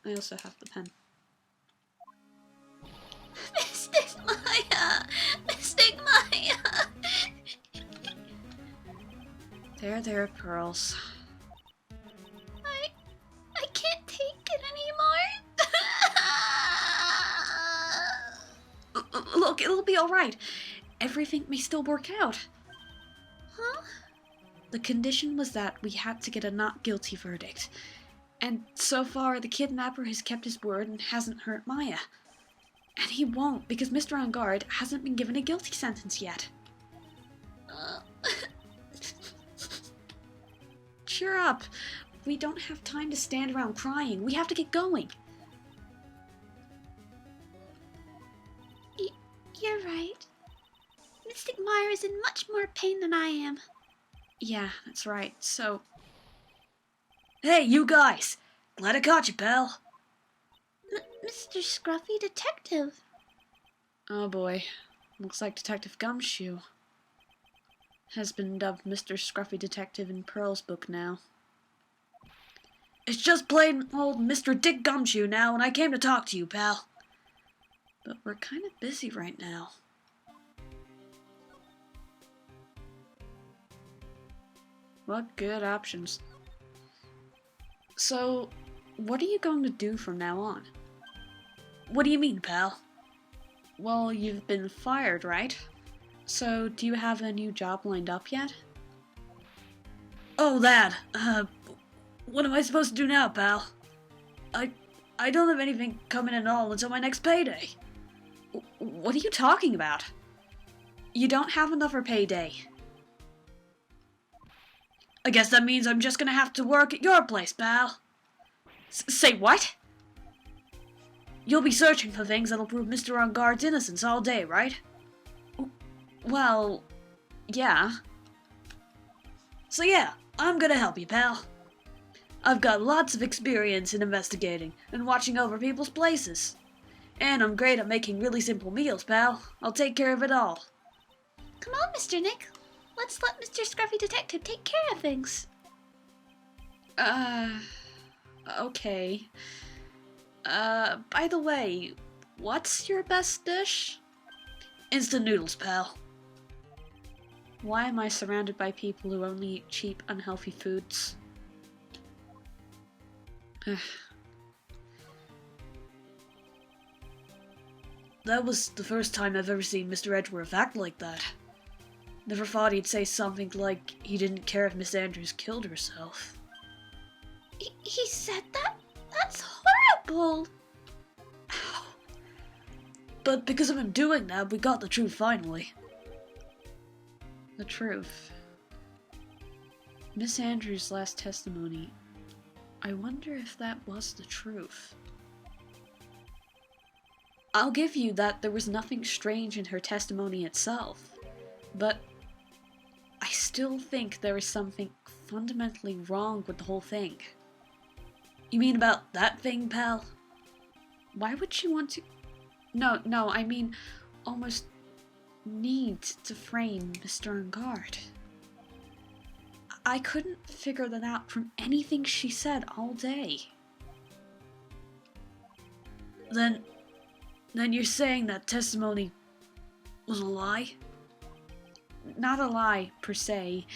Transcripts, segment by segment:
I also have the pen. Mystic Maya! Mystic Maya! There, Pearls. I can't take it anymore. Look, it'll be alright. Everything may still work out. Huh? The condition was that we had to get a not guilty verdict. And so far, the kidnapper has kept his word and hasn't hurt Maya. And he won't, because Mr. On Guard hasn't been given a guilty sentence yet. Cheer up. We don't have time to stand around crying. We have to get going. You're right. Mystic Maya is in much more pain than I am. Yeah, that's right. So... Hey, you guys! Glad I caught you, pal. Mr. Scruffy Detective. Oh boy. Looks like Detective Gumshoe has been dubbed Mr. Scruffy Detective in Pearl's book now. It's just plain old Mr. Dick Gumshoe now, and I came to talk to you, pal. But we're kind of busy right now. What good options. So, what are you going to do from now on? What do you mean, pal? Well, you've been fired, right? So, do you have a new job lined up yet? Oh, that! What am I supposed to do now, pal? I don't have anything coming in at all until my next payday. What are you talking about? You don't have another payday. I guess that means I'm just gonna have to work at your place, pal. Say what? You'll be searching for things that'll prove Mr. On Guard's innocence all day, right? Well, yeah. So yeah, I'm gonna help you, pal. I've got lots of experience in investigating and watching over people's places. And I'm great at making really simple meals, pal. I'll take care of it all. Come on, Mr. Nick. Let's let Mr. Scruffy Detective take care of things. Okay. By the way, what's your best dish? Instant noodles, pal. Why am I surrounded by people who only eat cheap, unhealthy foods? That was the first time I've ever seen Mr. Edgeworth act like that. Never thought he'd say something like he didn't care if Miss Andrews killed herself. He said that? That's horrible! Ow. But because of him doing that, we got the truth finally. The truth. Miss Andrews' last testimony. I wonder if that was the truth. I'll give you that there was nothing strange in her testimony itself, but I still think there is something fundamentally wrong with the whole thing. You mean about that thing, pal? Why would she want to... No, I mean almost need to frame Mr. On Guard. I couldn't figure that out from anything she said all day. Then you're saying that testimony was a lie? Not a lie, per se.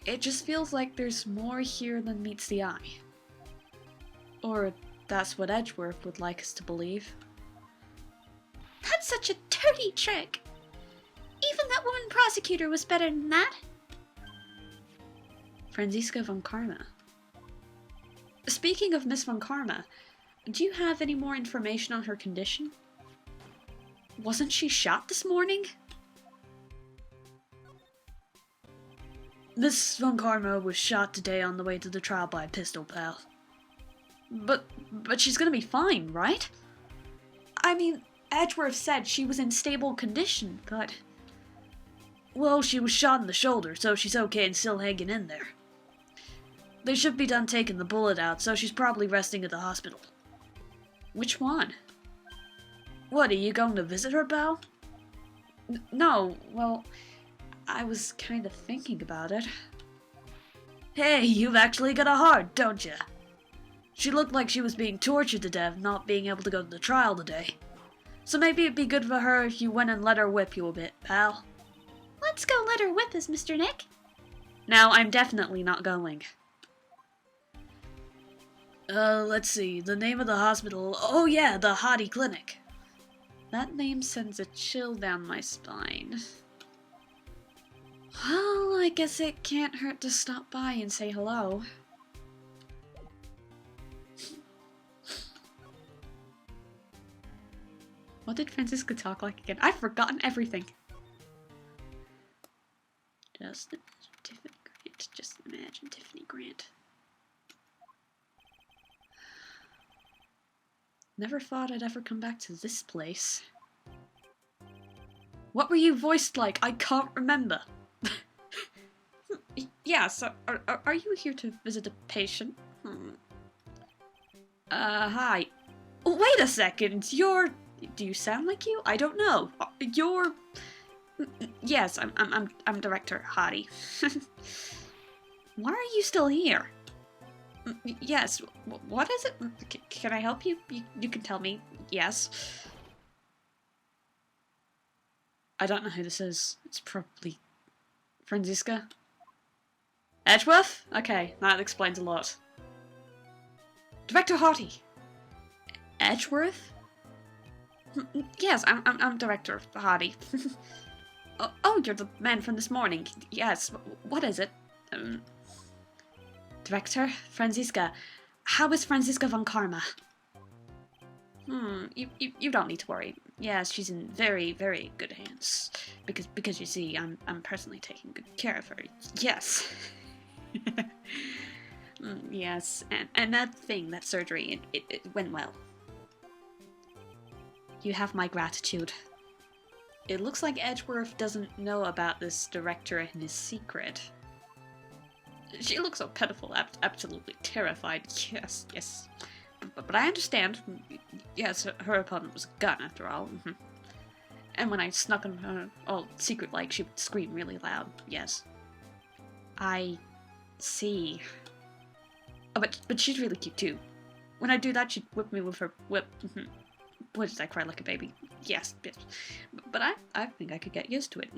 It just feels like there's more here than meets the eye. Or that's what Edgeworth would like us to believe. That's such a dirty trick! Even that woman prosecutor was better than that. Franziska von Karma. Speaking of Miss von Karma, do you have any more information on her condition? Wasn't she shot this morning? Miss von Karma was shot today on the way to the trial by a pistol, pal. But she's gonna be fine, right? I mean, Edgeworth said she was in stable condition, but... Well, she was shot in the shoulder, so she's okay and still hanging in there. They should be done taking the bullet out, so she's probably resting at the hospital. Which one? What, are you going to visit her, pal? No, well, I was kind of thinking about it. Hey, you've actually got a heart, don't you? She looked like she was being tortured to death, not being able to go to the trial today. So maybe it'd be good for her if you went and let her whip you a bit, pal. Let's go let her whip us, Mr. Nick. Now, I'm definitely not going. Let's see, the name of the hospital. Oh yeah, the Hottie Clinic. That name sends a chill down my spine. Well, I guess it can't hurt to stop by and say hello. What did Franziska talk like again? I've forgotten everything. Just imagine Tiffany Grant. Just imagine Tiffany Grant. Never thought I'd ever come back to this place. What were you voiced like? I can't remember. Yeah, so are you here to visit a patient? Hi. Oh, wait a second. Do you sound like you? I don't know. You're... Yes, I'm Director Hottie. Why are you still here? Yes, what is it? Can I help you? You can tell me. Yes. I don't know who this is. It's probably... Franziska? Edgeworth? Okay, that explains a lot. Director Hottie! Edgeworth? Yes, I'm Director Hottie. Oh, you're the man from this morning. Yes, what is it? Director, Franziska. How is Franziska von Karma? You don't need to worry. Yes, she's in very, very good hands. Because you see, I'm personally taking good care of her. Yes. Yes, and that surgery, it went well. You have my gratitude. It looks like Edgeworth doesn't know about this director and his secret. She looks so pitiful, absolutely terrified. Yes, yes. But I understand. Yes, her opponent was a gun, after all. And when I snuck on her, all secret-like, she would scream really loud. Yes. I see. Oh, but she's really cute, too. When I do that, she'd whip me with her whip. Boy, did I cry like a baby. Yes, bitch. But I think I could get used to it.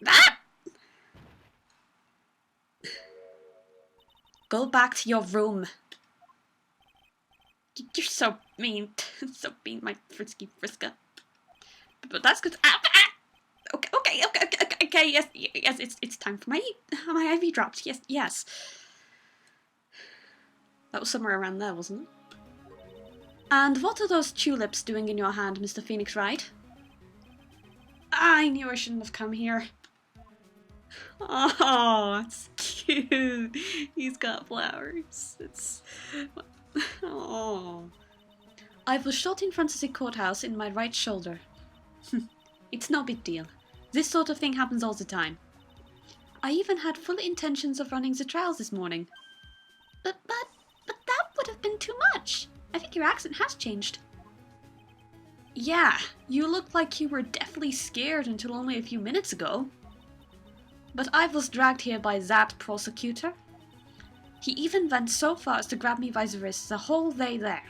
Ah! Go back to your room. You're so mean. So mean, my frisky Friska. But that's good. Okay, yes, it's time for my IV drops. Yes. That was somewhere around there, wasn't it? And what are those tulips doing in your hand, Mr. Phoenix Wright? I knew I shouldn't have come here. Oh, it's cute. He's got flowers. Oh. I was shot in front of the courthouse in my right shoulder. It's no big deal. This sort of thing happens all the time. I even had full intentions of running the trials this morning. But that would have been too much. I think your accent has changed. Yeah, you looked like you were deathly scared until only a few minutes ago. But I was dragged here by that prosecutor. He even went so far as to grab me by the wrist the whole way there.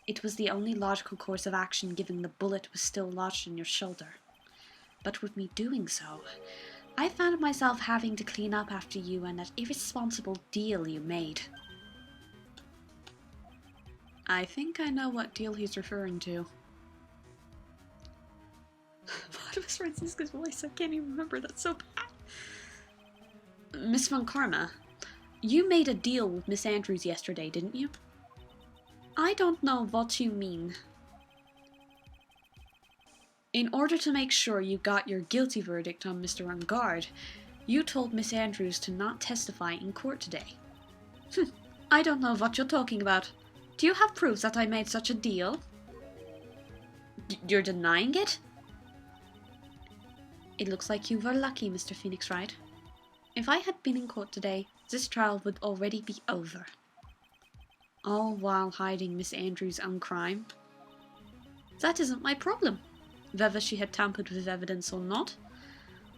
It was the only logical course of action given the bullet was still lodged in your shoulder. But with me doing so, I found myself having to clean up after you and that irresponsible deal you made. I think I know what deal he's referring to. What was Franziska's voice? I can't even remember. That's so bad. Miss Von Karma, you made a deal with Miss Andrews yesterday, didn't you? I don't know what you mean. In order to make sure you got your guilty verdict on Mr. Ungard, you told Miss Andrews to not testify in court today. I don't know what you're talking about. Do you have proof that I made such a deal? You're denying it? It looks like you were lucky, Mr. Phoenix Wright. If I had been in court today, this trial would already be over. All while hiding Miss Andrews' own crime. That isn't my problem. Whether she had tampered with evidence or not,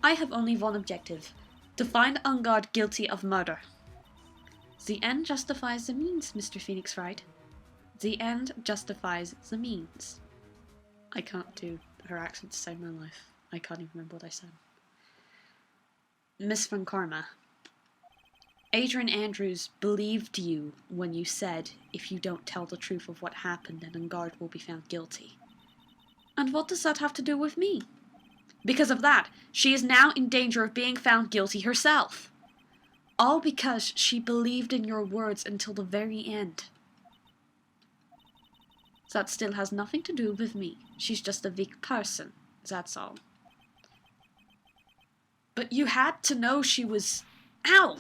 I have only one objective: to find Ungard guilty of murder. The end justifies the means, Mr. Phoenix Wright. The end justifies the means. I can't do her accent to save my life. I can't even remember what I said. Miss Von Karma. Adrian Andrews believed you when you said, if you don't tell the truth of what happened, then Engard will be found guilty. And what does that have to do with me? Because of that, she is now in danger of being found guilty herself. All because she believed in your words until the very end. That still has nothing to do with me. She's just a weak person, that's all. But you had to know she was... Ow!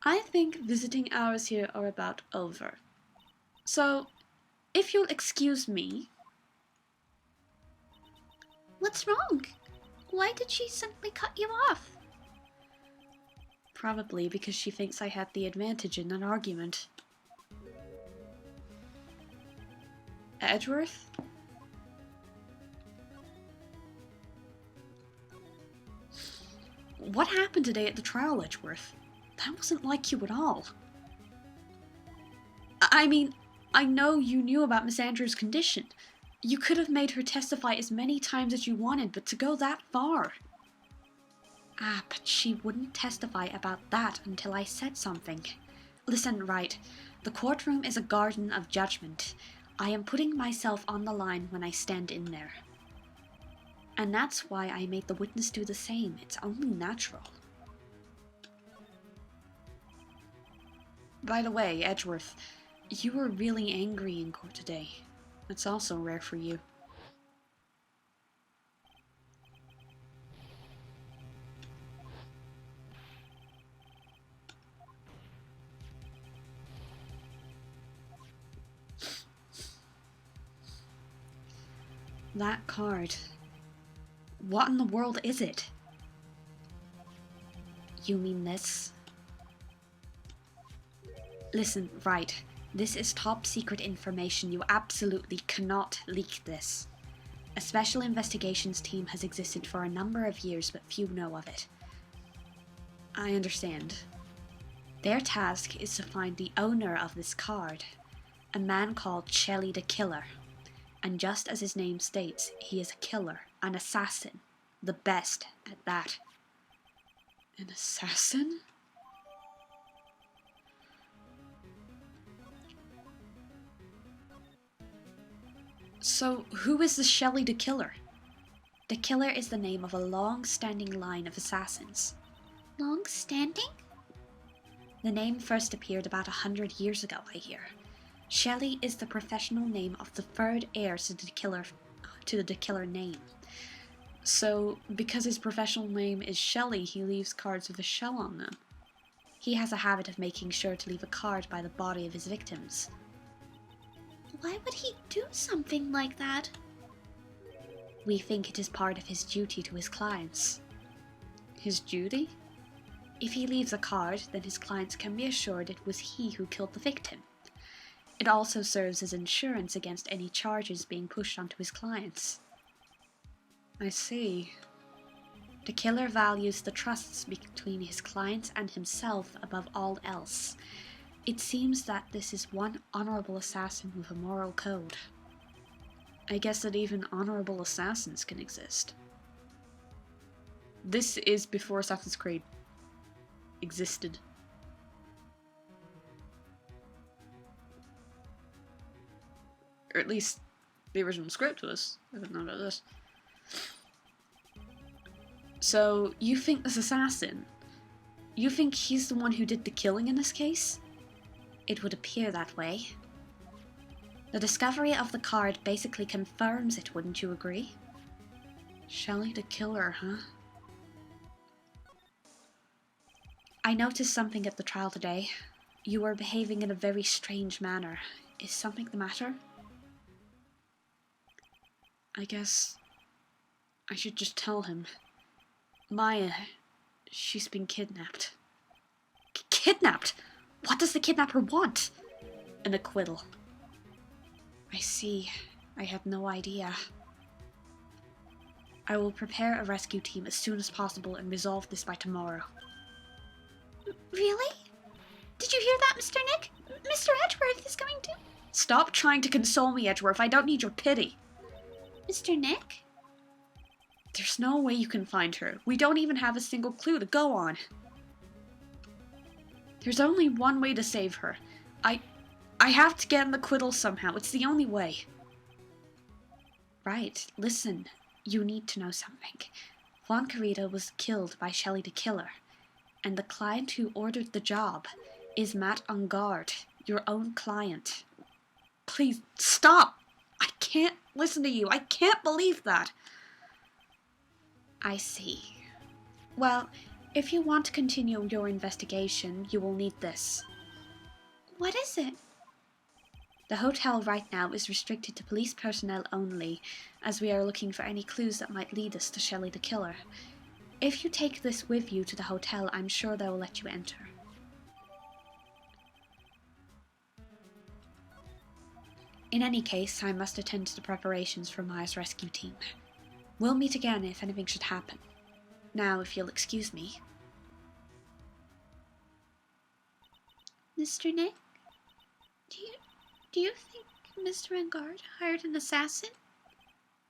I think visiting hours here are about over. So, if you'll excuse me... What's wrong? Why did she suddenly cut you off? Probably because she thinks I had the advantage in an argument. Edgeworth? What happened today at the trial, Edgeworth? That wasn't like you at all. I mean, I know you knew about Miss Andrews' condition. You could have made her testify as many times as you wanted, but to go that far... Ah, but she wouldn't testify about that until I said something. Listen, Wright, the courtroom is a garden of judgment. I am putting myself on the line when I stand in there. And that's why I made the witness do the same. It's only natural. By the way, Edgeworth, you were really angry in court today. That's also rare for you. That card. What in the world is it? You mean this? Listen, Wright, this is top secret information. You absolutely cannot leak this. A special investigations team has existed for a number of years, but few know of it. I understand. Their task is to find the owner of this card, a man called Shelly De Killer. And just as his name states, he is a killer, an assassin, the best at that. An assassin? So, who is the Shelly De Killer? De Killer is the name of a long-standing line of assassins. Long-standing? The name first appeared about 100 years ago, I hear. Shelly is the professional name of the third heir to the De Killer name. So, because his professional name is Shelly, he leaves cards with a shell on them. He has a habit of making sure to leave a card by the body of his victims. Why would he do something like that? We think it is part of his duty to his clients. His duty? If he leaves a card, then his clients can be assured it was he who killed the victim. It also serves as insurance against any charges being pushed onto his clients. I see. The killer values the trusts between his clients and himself above all else. It seems that this is one honorable assassin with a moral code. I guess that even honorable assassins can exist. This is before Assassin's Creed existed. Or at least the original script was. I don't know about this. So, you think this assassin, you think he's the one who did the killing in this case? It would appear that way. The discovery of the card basically confirms it, wouldn't you agree? Shelly De Killer, huh? I noticed something at the trial today. You were behaving in a very strange manner. Is something the matter? I guess I should just tell him. Maya, she's been kidnapped. Kidnapped? What does the kidnapper want? An acquittal. I see. I had no idea. I will prepare a rescue team as soon as possible and resolve this by tomorrow. Really? Did you hear that, Mr. Nick? Mr. Edgeworth is going to... Stop trying to console me, Edgeworth. I don't need your pity. Mr. Nick? There's no way you can find her. We don't even have a single clue to go on. There's only one way to save her. I have to get in the Quiddle somehow. It's the only way. Right, listen. You need to know something. Juan Carrita was killed by Shelly De Killer. And the client who ordered the job is Matt Ungard, your own client. Please, stop! I can't listen to you. I can't believe that. I see. Well, if you want to continue your investigation, you will need this. What is it? The hotel right now is restricted to police personnel only, as we are looking for any clues that might lead us to Shelly the Killer. If you take this with you to the hotel, I'm sure they will let you enter. In any case, I must attend to the preparations for Maya's rescue team. We'll meet again if anything should happen. Now, if you'll excuse me. Mr. Nick? Do you think Mr. Ungard hired an assassin?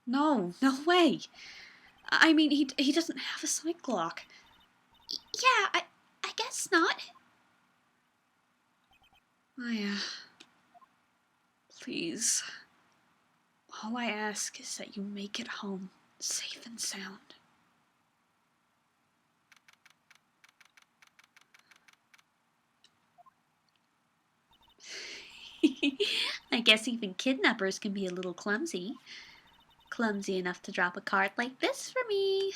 No way. I mean, he doesn't have a psych lock. Yeah, I guess not. Maya, please. All I ask is that you make it home, safe and sound. I guess even kidnappers can be a little clumsy. Clumsy enough to drop a card like this for me.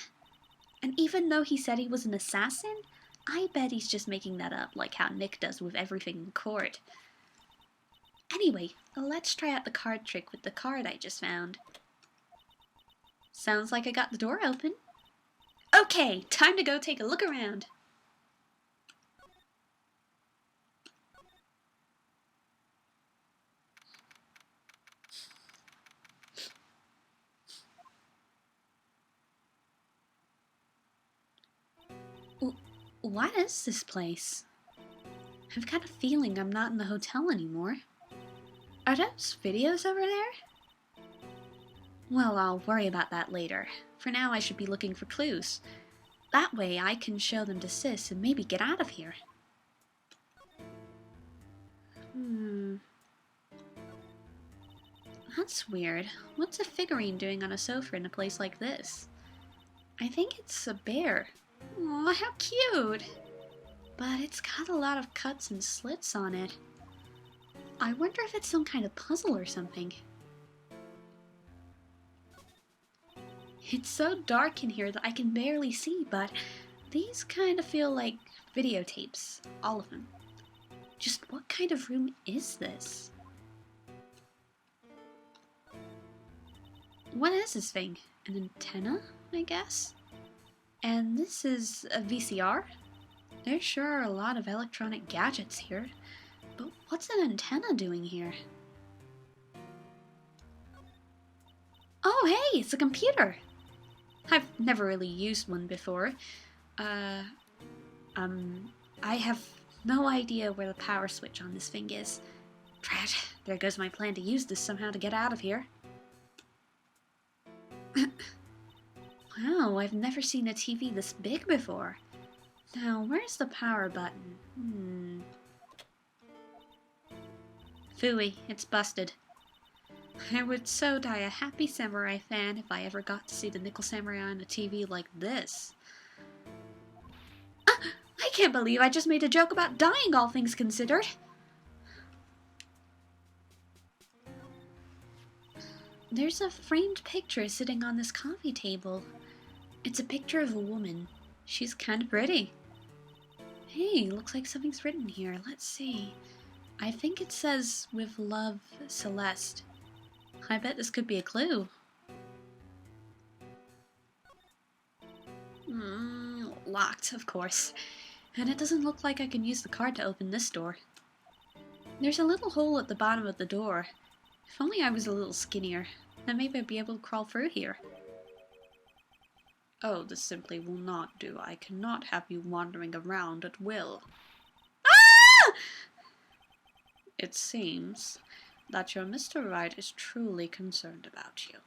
And even though he said he was an assassin, I bet he's just making that up like how Nick does with everything in court. Anyway, let's try out the card trick with the card I just found. Sounds like I got the door open. Okay, time to go take a look around. What is this place? I've got a feeling I'm not in the hotel anymore. Are those videos over there? Well, I'll worry about that later. For now, I should be looking for clues. That way, I can show them to Sis and maybe get out of here. That's weird. What's a figurine doing on a sofa in a place like this? I think it's a bear. Aw, how cute! But it's got a lot of cuts and slits on it. I wonder if it's some kind of puzzle or something. It's so dark in here that I can barely see, but these kind of feel like videotapes. All of them. Just what kind of room is this? What is this thing? An antenna, I guess? And this is a VCR? There sure are a lot of electronic gadgets here. But what's an antenna doing here? Oh, hey, it's a computer! I've never really used one before. I have no idea where the power switch on this thing is. Drat, there goes my plan to use this somehow to get out of here. Wow, I've never seen a TV this big before. Now, where's the power button? Phooey, it's busted. I would so die a happy samurai fan if I ever got to see the Nickel Samurai on a TV like this. I can't believe I just made a joke about dying, all things considered. There's a framed picture sitting on this coffee table. It's a picture of a woman. She's kind of pretty. Hey, looks like something's written here. Let's see. I think it says, "With love, Celeste." I bet this could be a clue. Locked, of course. And it doesn't look like I can use the card to open this door. There's a little hole at the bottom of the door. If only I was a little skinnier, then maybe I'd be able to crawl through here. Oh, this simply will not do. I cannot have you wandering around at will. It seems that your Mr. Wright is truly concerned about you.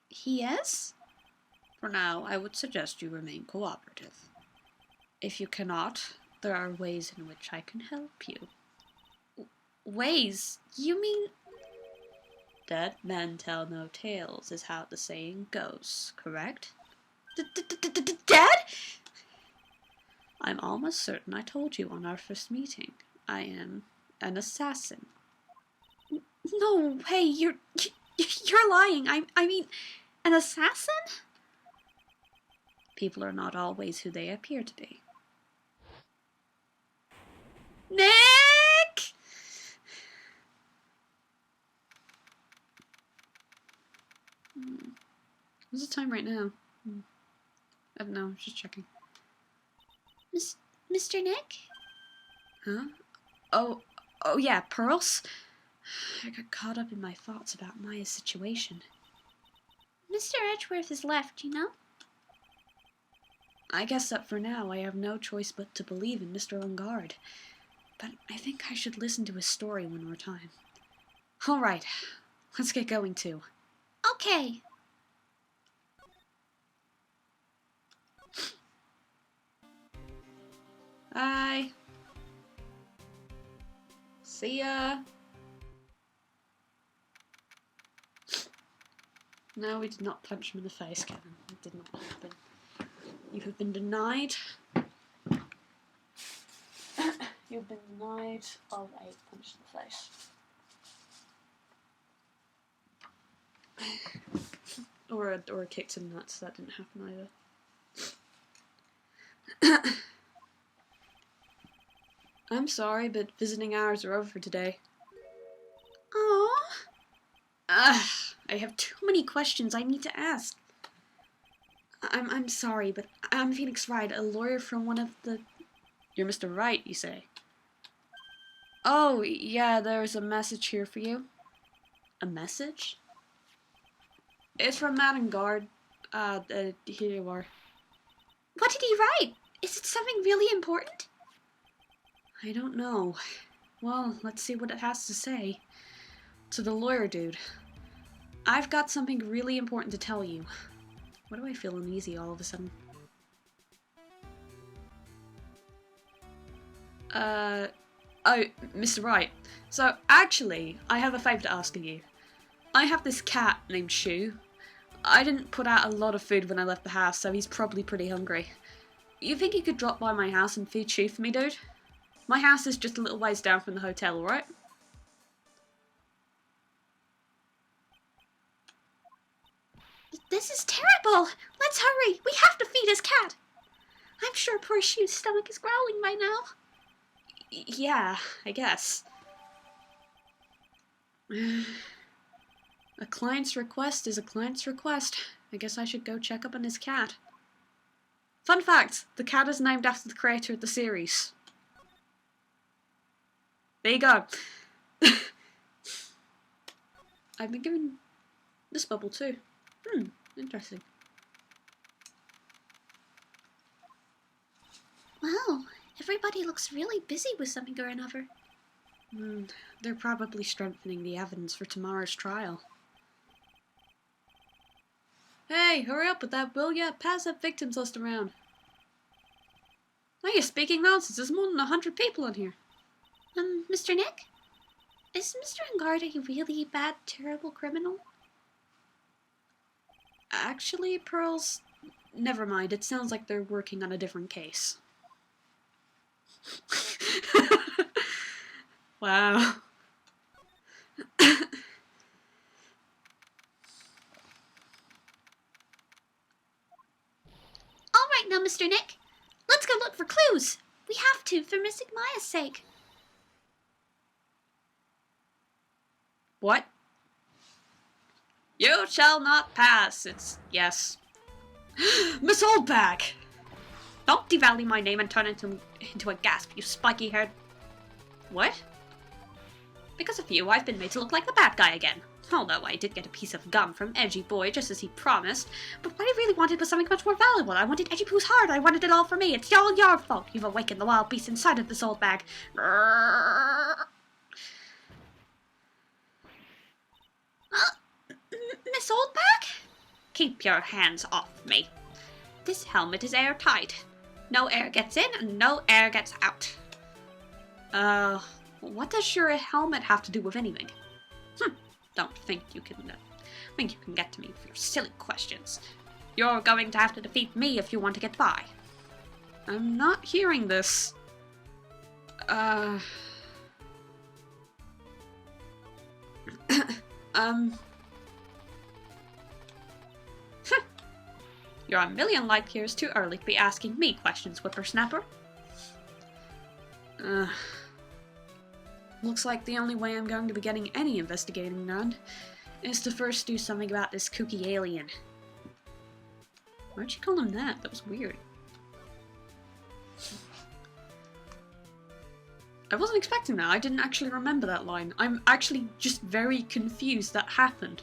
He is? For now, I would suggest you remain cooperative. If you cannot, there are ways in which I can help you. Ways? You mean... Dead men tell no tales is how the saying goes, correct? Dead? I'm almost certain I told you on our first meeting. I am an assassin. No way, you're lying. I mean, an assassin? People are not always who they appear to be. Nick! What's the time right now? I don't know, just checking. Mr. Nick? Huh? Oh yeah, pearls? I got caught up in my thoughts about Maya's situation. Mr. Edgeworth has left, you know? I guess that for now I have no choice but to believe in Mr. Lingard. But I think I should listen to his story one more time. Alright, let's get going too. Okay. Bye. See ya. No, we did not punch him in the face, Kevin. It did not happen. You have been denied. You've been denied of a punch in the face. or a kick to the nuts. That didn't happen either. I'm sorry, but visiting hours are over for today. Aww. I have too many questions I need to ask. I'm sorry, but I'm Phoenix Wright, a lawyer from one of the... You're Mr. Wright, you say? Oh, yeah, there's a message here for you. A message? It's from Madengard. Here you are. What did he write? Is it something really important? I don't know. Well, let's see what it has to say. To the lawyer dude. I've got something really important to tell you. Why do I feel uneasy all of a sudden? Oh, Mr. Wright. So, actually, I have a favour to ask of you. I have this cat named Shu. I didn't put out a lot of food when I left the house, so he's probably pretty hungry. You think you could drop by my house and feed Shu for me, dude? My house is just a little ways down from the hotel, alright? This is terrible! Let's hurry! We have to feed his cat! I'm sure poor Shu's stomach is growling by now. Yeah, I guess. A client's request is a client's request. I guess I should go check up on his cat. Fun fact, the cat is named after the creator of the series. There you go. I've been given this bubble too. Interesting. Wow, everybody looks really busy with something or another. They're probably strengthening the evidence for tomorrow's trial. Hey, hurry up with that, will ya? Pass that victims list around. Now you're speaking nonsense. There's more than 100 people in here. Mr. Nick? Is Mr. Lingard a really bad, terrible criminal? Actually, Pearls, never mind. It sounds like they're working on a different case. Wow. Alright now, Mr. Nick. Let's go look for clues. We have to, for Miss Maya's sake. What? You shall not pass. It's yes. Miss Oldback! Don't devalue my name and turn it into a gasp, you spiky-haired... What? Because of you, I've been made to look like the bad guy again. Although I did get a piece of gum from Edgy Boy, just as he promised. But what I really wanted was something much more valuable. I wanted Edgy Poo's heart. I wanted it all for me. It's all your fault. You've awakened the wild beast inside of this old bag. Miss Oldbag? Keep your hands off me. This helmet is airtight. No air gets in and no air gets out. What does your helmet have to do with anything? Don't think you can get to me with your silly questions. You're going to have to defeat me if you want to get by. I'm not hearing this. You're a million light years too early to be asking me questions, whippersnapper. Looks like the only way I'm going to be getting any investigating done is to first do something about this kooky alien. Why'd you call him that? That was weird. I wasn't expecting that. I didn't actually remember that line. I'm actually just very confused that happened.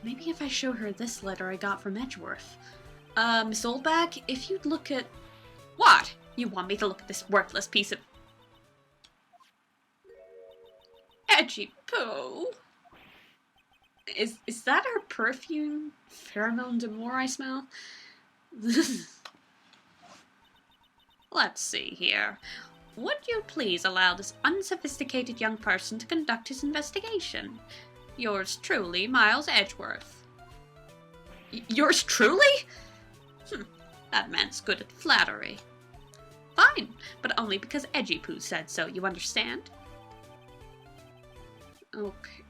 Maybe if I show her this letter I got from Edgeworth. Miss Oldbag, if you'd look at... What? You want me to look at this worthless piece of... Edgy Poo? Is that her perfume? Pheromone d'amour I smell? Let's see here. Would you please allow this unsophisticated young person to conduct his investigation? Yours truly, Miles Edgeworth. Yours truly? That man's good at flattery. Fine, but only because Edgy Poo said so, you understand? Okay.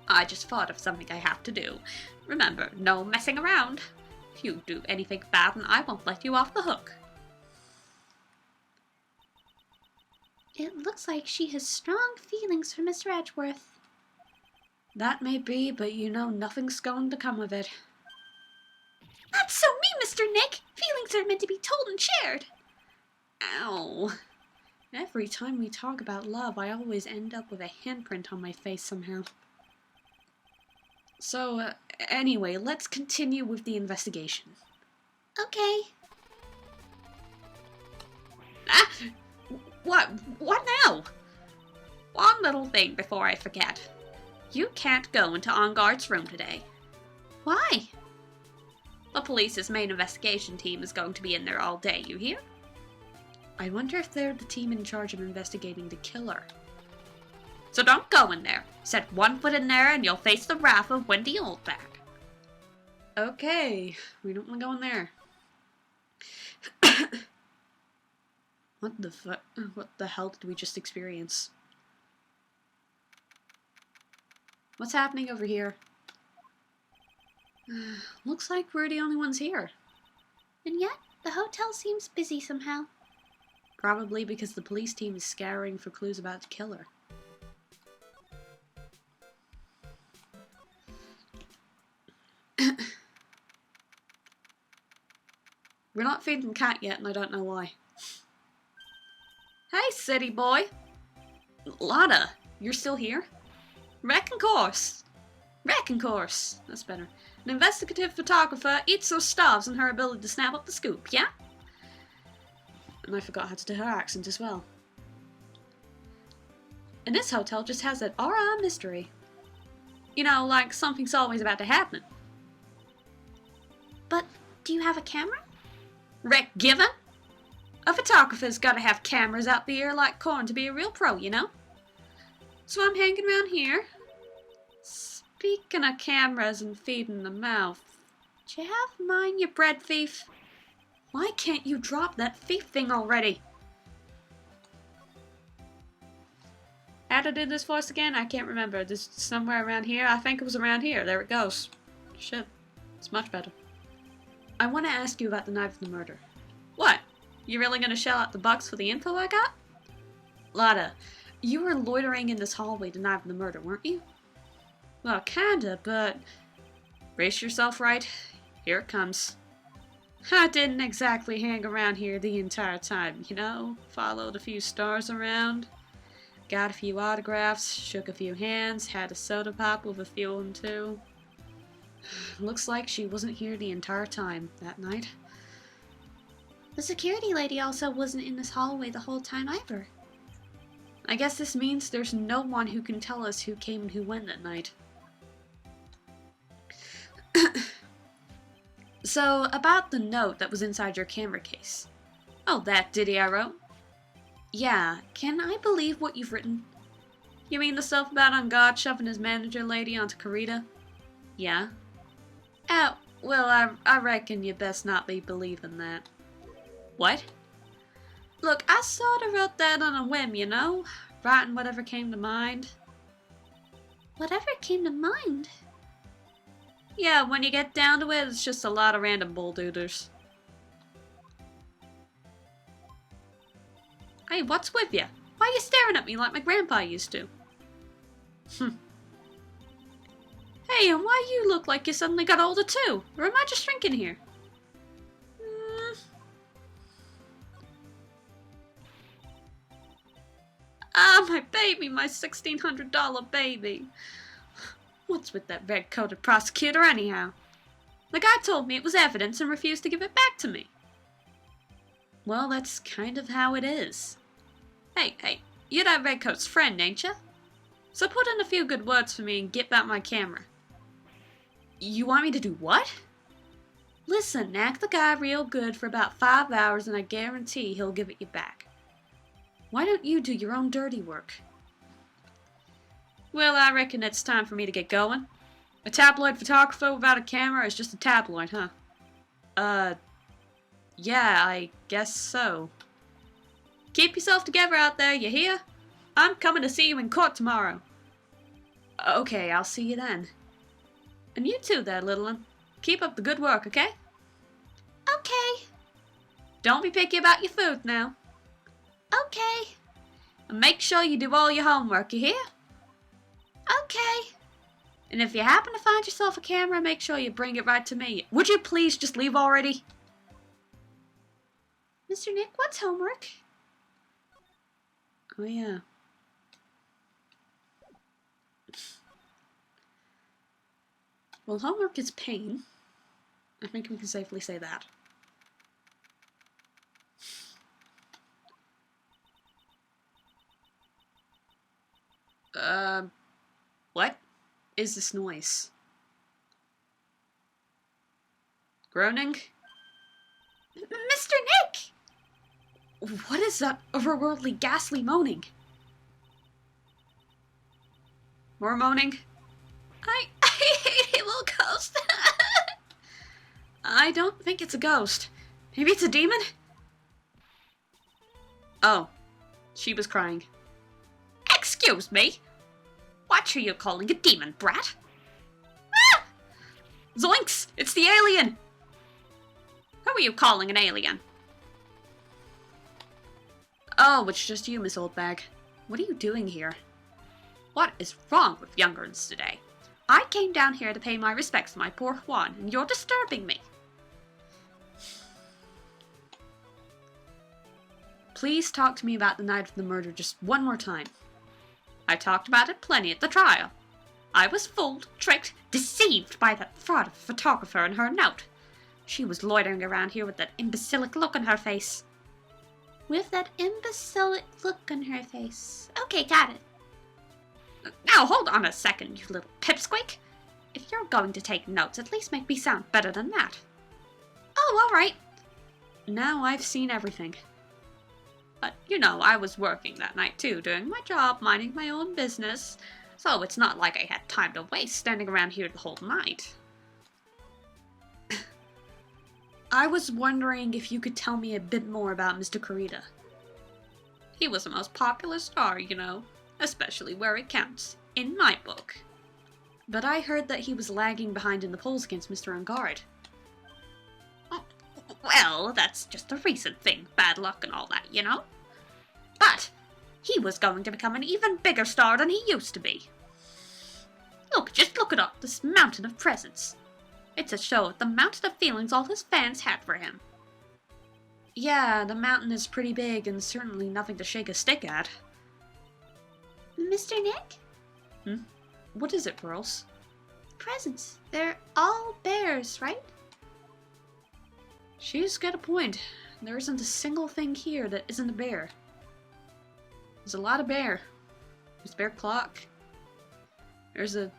I just thought of something I have to do. Remember, no messing around. If you do anything bad, then I won't let you off the hook. It looks like she has strong feelings for Mr. Edgeworth. That may be, but you know nothing's going to come of it. That's so mean, Mr. Nick! Feelings are meant to be told and shared! Ow. Every time we talk about love, I always end up with a handprint on my face somehow. So, anyway, let's continue with the investigation. Okay. Ah! What now? One little thing before I forget. You can't go into Engarde's room today. Why? The police's main investigation team is going to be in there all day, you hear? I wonder if they're the team in charge of investigating the killer. So don't go in there. Set one foot in there and you'll face the wrath of Wendy Oldbag. Okay, we don't want to go in there. What the hell did we just experience? What's happening over here? Looks like we're the only ones here. And yet, the hotel seems busy somehow. Probably because the police team is scouring for clues about the killer. We're not feeding the cat yet, and I don't know why. Hey, city boy! Lada, you're still here? Wrecking course! Wrecking course! That's better. An investigative photographer eats or starves on her ability to snap up the scoop, yeah? And I forgot how to do her accent as well. And this hotel just has that aura of mystery. You know, like something's always about to happen. But do you have a camera? Wreck given? A photographer's gotta have cameras out the ear like corn to be a real pro, you know? So I'm hanging around here. Speaking of cameras and feeding the mouth, do you have mine, you bread thief? Why can't you drop that thief thing already? How to do this voice again? I can't remember. This somewhere around here. I think it was around here. There it goes. Shit. It's much better. I want to ask you about the night of the murder. What? You really gonna shell out the bucks for the info I got? Lada, you were loitering in this hallway the night of the murder, weren't you? Well, kinda, but... Brace yourself, Wright. Here it comes. I didn't exactly hang around here the entire time, you know? Followed a few stars around, got a few autographs, shook a few hands, had a soda pop with a few of them too. Looks like she wasn't here the entire time that night. The security lady also wasn't in this hallway the whole time either. I guess this means there's no one who can tell us who came and who went that night. So, about the note that was inside your camera case. Oh, that ditty I wrote? Yeah, can I believe what you've written? You mean the stuff about on God shoving his manager lady onto Karita? Yeah. Oh, well, I reckon you best not be believing that. What? Look, I sorta wrote that on a whim, you know? Writing whatever came to mind. Whatever came to mind? Yeah, when you get down to it, it's just a lot of random bulldooders. Hey, what's with you? Why are you staring at me like my grandpa used to? Hey, and why you look like you suddenly got older too? Or am I just drinking here? Ah, my baby, my $1,600 baby. What's with that red-coated prosecutor anyhow? The guy told me it was evidence and refused to give it back to me. Well, that's kind of how it is. Hey, you're that redcoat's friend, ain't ya? So put in a few good words for me and get back my camera. You want me to do what? Listen, act the guy real good for about 5 hours and I guarantee he'll give it you back. Why don't you do your own dirty work? Well, I reckon it's time for me to get going. A tabloid photographer without a camera is just a tabloid, huh? Yeah, I guess so. Keep yourself together out there, you hear? I'm coming to see you in court tomorrow. Okay, I'll see you then. And you too there, little one. Keep up the good work, okay? Okay. Don't be picky about your food now. Okay. And make sure you do all your homework, you hear? Okay. And if you happen to find yourself a camera, make sure you bring it right to me. Would you please just leave already? Mr. Nick, what's homework? Oh, yeah. Well, homework is pain. I think we can safely say that. What is this noise? Groaning? Mr. Nick! What is that otherworldly, ghastly moaning? More moaning? I hate it, little ghost. I don't think it's a ghost. Maybe it's a demon? Oh, she was crying. Excuse me? What are you calling a demon, brat? Ah! Zoinks! It's the alien! Who are you calling an alien? Oh, it's just you, Miss Oldbag. What are you doing here? What is wrong with youngerns today? I came down here to pay my respects to my poor Juan, and you're disturbing me. Please talk to me about the night of the murder just one more time. I talked about it plenty at the trial. I was fooled, tricked, deceived by that fraud of a photographer and her note. She was loitering around here with that imbecilic look on her face. With that imbecilic look on her face. Okay, got it. Now hold on a second, you little pipsqueak. If you're going to take notes, at least make me sound better than that. Oh, all right. Now I've seen everything. But, you know, I was working that night too, doing my job, minding my own business. So it's not like I had time to waste standing around here the whole night. I was wondering if you could tell me a bit more about Mr. Karita. He was the most popular star, you know, especially where it counts, in my book. But I heard that he was lagging behind in the polls against Mr. Ungard. Well, that's just a recent thing, bad luck and all that, you know? But he was going to become an even bigger star than he used to be. Look, just look at all this mountain of presents. It's a show of the mountain of feelings all his fans had for him. Yeah, the mountain is pretty big and certainly nothing to shake a stick at. Mr. Nick? What is it, Pearls? Presents. They're all bears, right? She's got a point. There isn't a single thing here that isn't a bear. There's a lot of bear. There's a bear clock. There's a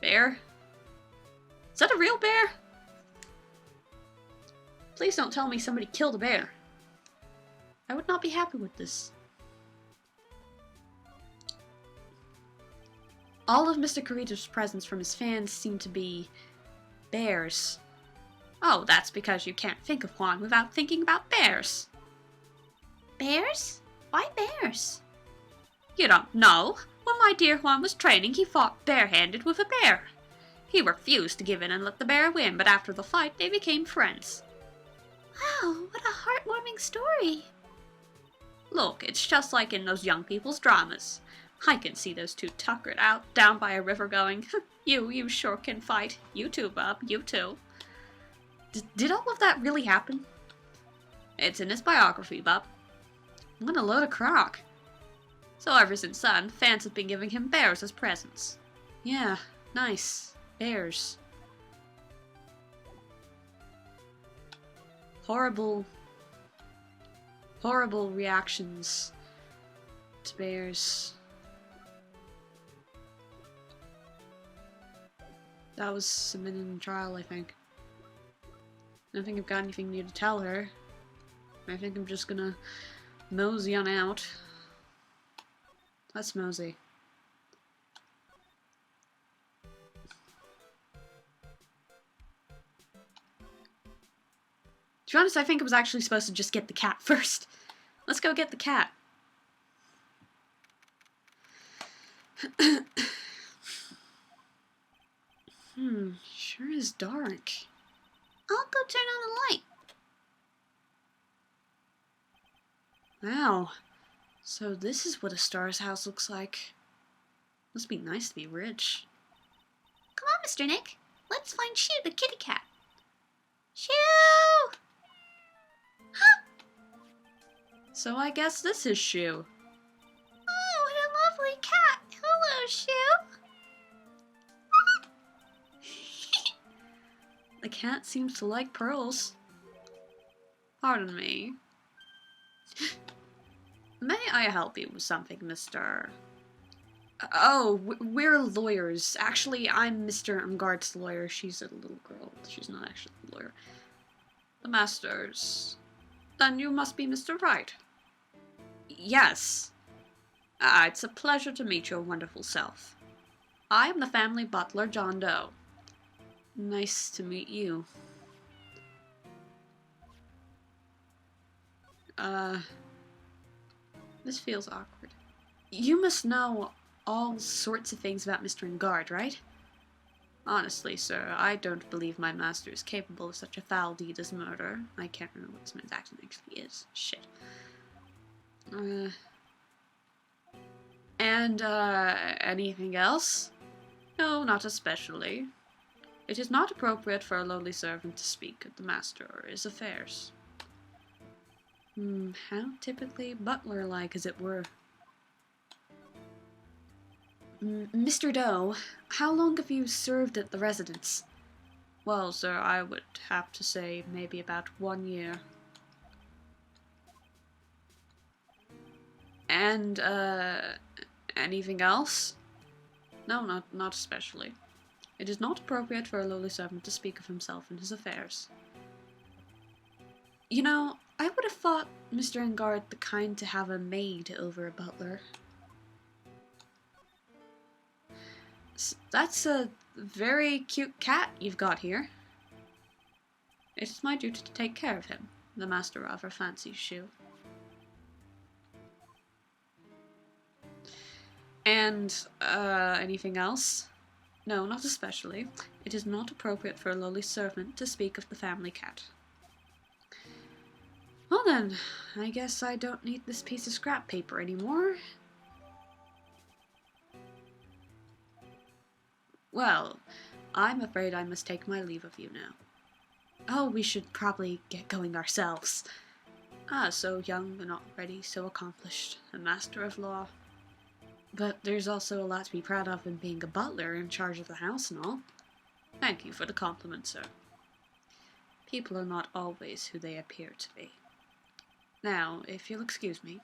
bear. Is that a real bear? Please don't tell me somebody killed a bear. I would not be happy with this. All of Mr. Kirito's presents from his fans seem to be bears. Oh, that's because you can't think of Juan without thinking about bears. Bears? Why bears? You don't know. When my dear Juan was training, he fought barehanded with a bear. He refused to give in and let the bear win, but after the fight, they became friends. Wow, what a heartwarming story. Look, it's just like in those young people's dramas. I can see those two tuckered out down by a river going, you sure can fight. You too, Bub, you too. Did all of that really happen? It's in his biography, Bub. What a load of crock. So ever since then, fans have been giving him bears as presents. Yeah, nice. Bears. Horrible reactions to bears. That was submitted in trial, I think. I don't think I've got anything new to tell her. I think I'm just gonna mosey on out. Let's mosey. To be honest, I think I was actually supposed to just get the cat first. Let's go get the cat. Sure is dark. I'll go turn on the light. Wow. So this is what a star's house looks like. Must be nice to be rich. Come on, Mr. Nick. Let's find Shoo, the kitty cat. Shoo! So I guess this is Shoo. Oh, what a lovely cat. Hello, Shoo. The cat seems to like pearls. Pardon me. May I help you with something, Mr. Oh, we're lawyers. Actually, I'm Mr. Umgard's lawyer. She's a little girl. She's not actually a lawyer. The Masters. Then you must be Mr. Wright. Yes. It's a pleasure to meet your wonderful self. I am the family butler, John Doe. Nice to meet you. This feels awkward. You must know all sorts of things about Mr. Umgard, right? Honestly, sir, I don't believe my master is capable of such a foul deed as murder. I can't remember what this man's accent actually is. Shit. Anything else? No, not especially. It is not appropriate for a lowly servant to speak of the master or his affairs. How typically butler-like, as it were. Mr. Doe, how long have you served at the residence? Well, sir, I would have to say maybe about 1 year. And, anything else? No, not especially. It is not appropriate for a lowly servant to speak of himself and his affairs. You know, I would have thought Mr. Umgard the kind to have a maid over a butler. That's a very cute cat you've got here. It is my duty to take care of him, the master rather fancies Shoo. And, anything else? No, not especially. It is not appropriate for a lowly servant to speak of the family cat. Well then, I guess I don't need this piece of scrap paper anymore. Well, I'm afraid I must take my leave of you now. Oh, we should probably get going ourselves. Ah, so young but not ready, so accomplished, a master of law. But there's also a lot to be proud of in being a butler in charge of the house and all. Thank you for the compliment, sir. People are not always who they appear to be. Now, if you'll excuse me.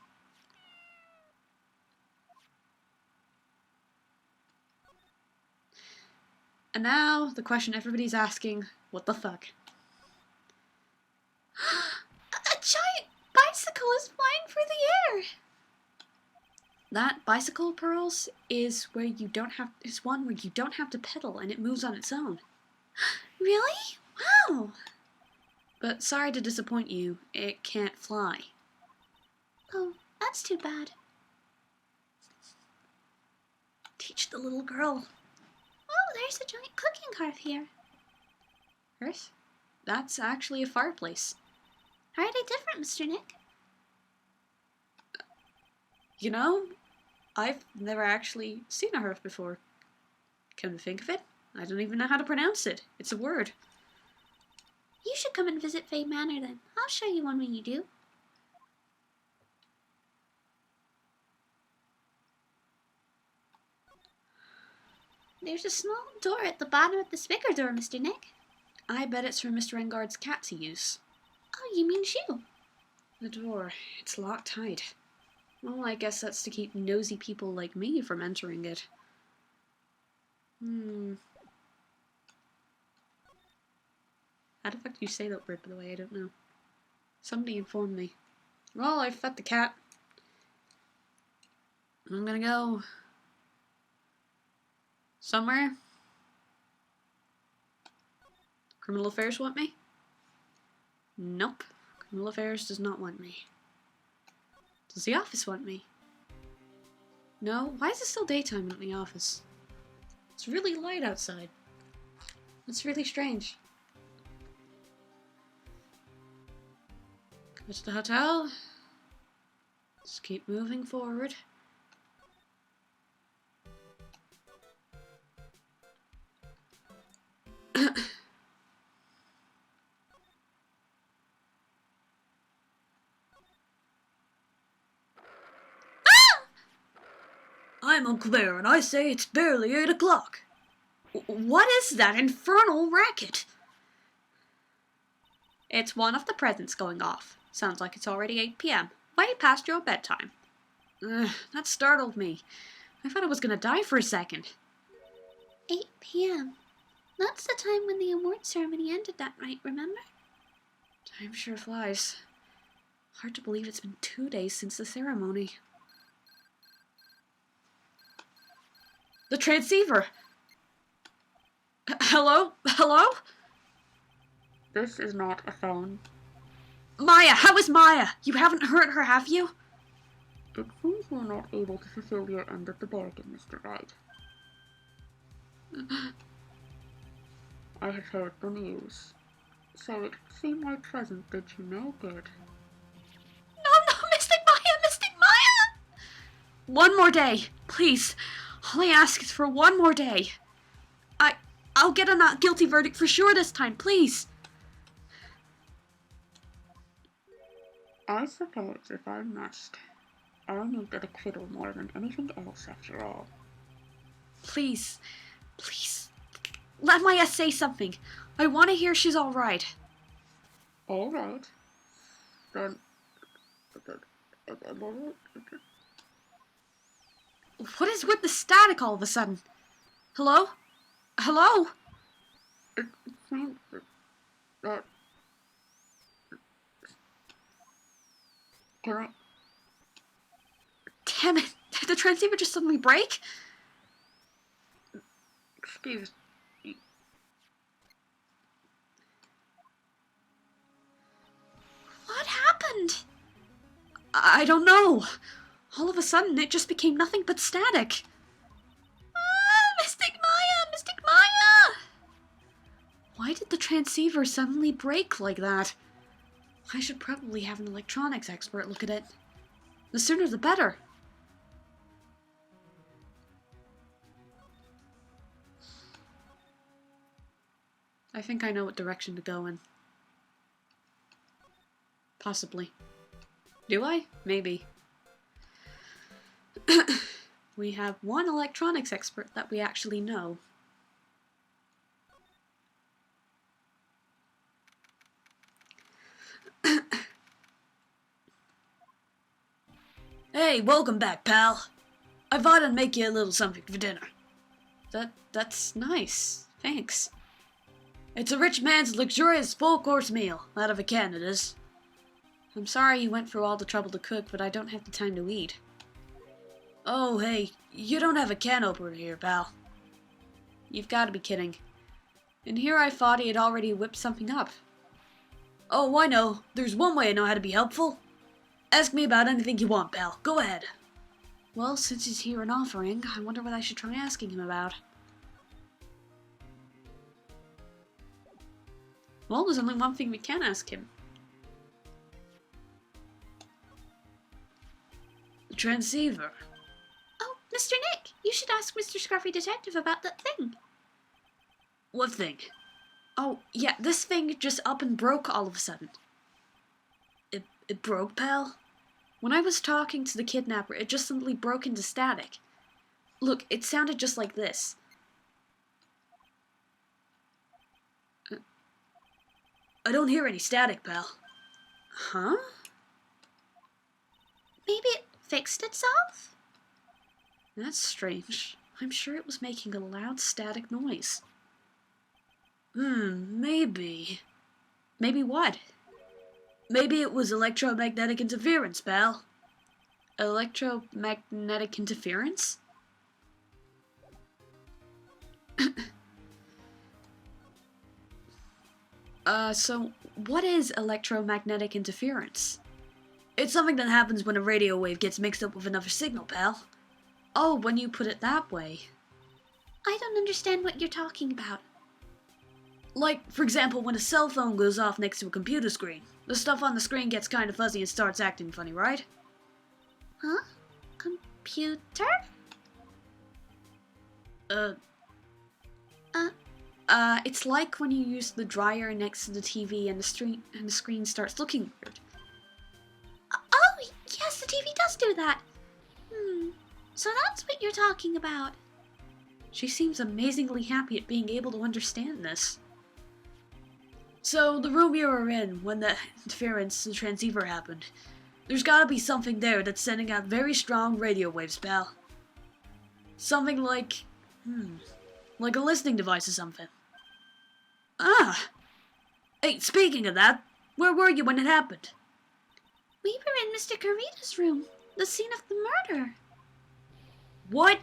And now, the question everybody's asking, what the fuck? A giant bicycle is flying through the air! That bicycle, Pearls, is one where you don't have to pedal and it moves on its own. Really? Wow! But sorry to disappoint you, it can't fly. Oh, that's too bad. Teach the little girl. Oh, there's a giant cooking hearth here. Hearth? That's actually a fireplace. How are they different, Mr. Nick? You know, I've never actually seen a hearth before. Come to think of it, I don't even know how to pronounce it. It's a word. You should come and visit Faye Manor then. I'll show you one when you do. There's a small door at the bottom of the speaker door, Mr. Nick. I bet it's for Mr. Engard's cat to use. Oh, you mean Shoo? The door, it's locked tight. Well, I guess that's to keep nosy people like me from entering it. How the fuck do you say that word, by the way? I don't know. Somebody informed me. Well, I fed the cat. I'm gonna go somewhere. Criminal Affairs want me? Nope. Criminal Affairs does not want me. Does the office want me? No? Why is it still daytime in the office? It's really light outside. It's really strange. Go to the hotel. Just keep moving forward. I'm Uncle Bear, and I say it's barely 8 o'clock. What is that infernal racket? It's one of the presents going off. Sounds like it's already 8 p.m. Way past your bedtime. That startled me. I thought I was gonna die for a second. 8 p.m. That's the time when the award ceremony ended that night, remember? Time sure flies. Hard to believe it's been 2 days since the ceremony. The transceiver! Hello? Hello? This is not a phone. Maya! How is Maya? You haven't hurt her, have you? It seems you're not able to fulfill your end of the bargain, Mr. Wright. I have heard the news. So it seemed my present did you no good. No, Mystic Maya! Mystic Maya! One more day, please. All I ask is for one more day. I'll get a not guilty verdict for sure this time, please. I suppose if I must, I'll need an acquittal more than anything else after all. Please, please, let Maya say something. I want to hear she's all right. All right. Then... What is with the static all of a sudden? Hello? Hello? It seems that... Can I... Damn it! Did the transceiver just suddenly break? Excuse me. What happened? I don't know. All of a sudden, it just became nothing but static. Mystic Maya! Mystic Maya! Why did the transceiver suddenly break like that? I should probably have an electronics expert look at it. The sooner the better. I think I know what direction to go in. Possibly. Do I? Maybe. We have one electronics expert that we actually know. Hey, welcome back, pal. I thought I'd make you a little something for dinner. That's nice. Thanks. It's a rich man's luxurious full-course meal, out of a can it is. I'm sorry you went through all the trouble to cook, but I don't have the time to eat. Oh, hey, you don't have a can opener here, pal. You've got to be kidding. And here I thought he had already whipped something up. Oh, I know. There's one way I know how to be helpful. Ask me about anything you want, pal. Go ahead. Well, since he's here and offering, I wonder what I should try asking him about. Well, there's only one thing we can ask him. The transceiver. Oh, Mr. Nick, you should ask Mr. Scruffy Detective about that thing. What thing? Oh, yeah, this thing just up and broke all of a sudden. It broke, pal? When I was talking to the kidnapper, it just simply broke into static. Look, it sounded just like this. I don't hear any static, pal. Huh? Maybe it fixed itself? That's strange. I'm sure it was making a loud static noise. Maybe. Maybe what? Maybe it was electromagnetic interference, pal. Electromagnetic interference? So what is electromagnetic interference? It's something that happens when a radio wave gets mixed up with another signal, pal. Oh, when you put it that way. I don't understand what you're talking about. Like, for example, when a cell phone goes off next to a computer screen. The stuff on the screen gets kind of fuzzy and starts acting funny, right? Huh? Computer? It's like when you use the dryer next to the TV and the screen starts looking weird. Oh, yes, the TV does do that. So that's what you're talking about. She seems amazingly happy at being able to understand this. So, the room you were in when the interference, the transceiver happened. There's gotta be something there that's sending out very strong radio waves, pal. Something like, like a listening device or something. Ah! Hey, speaking of that, where were you when it happened? We were in Mr. Carita's room, the scene of the murder. What?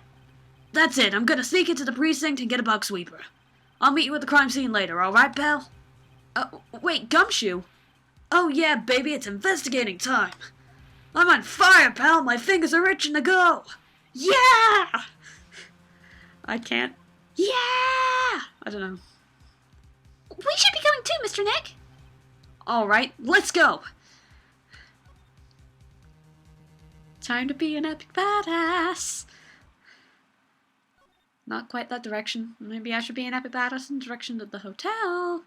That's it, I'm gonna sneak into the precinct and get a bug sweeper. I'll meet you at the crime scene later, alright, pal? Wait, Gumshoe? Oh yeah, baby, it's investigating time. I'm on fire, pal, my fingers are itching to go. Yeah! I can't. Yeah! I don't know. We should be going too, Mr. Nick. Alright, let's go. Time to be an epic badass. Not quite that direction. Maybe I should be an epic badass in the direction of the hotel.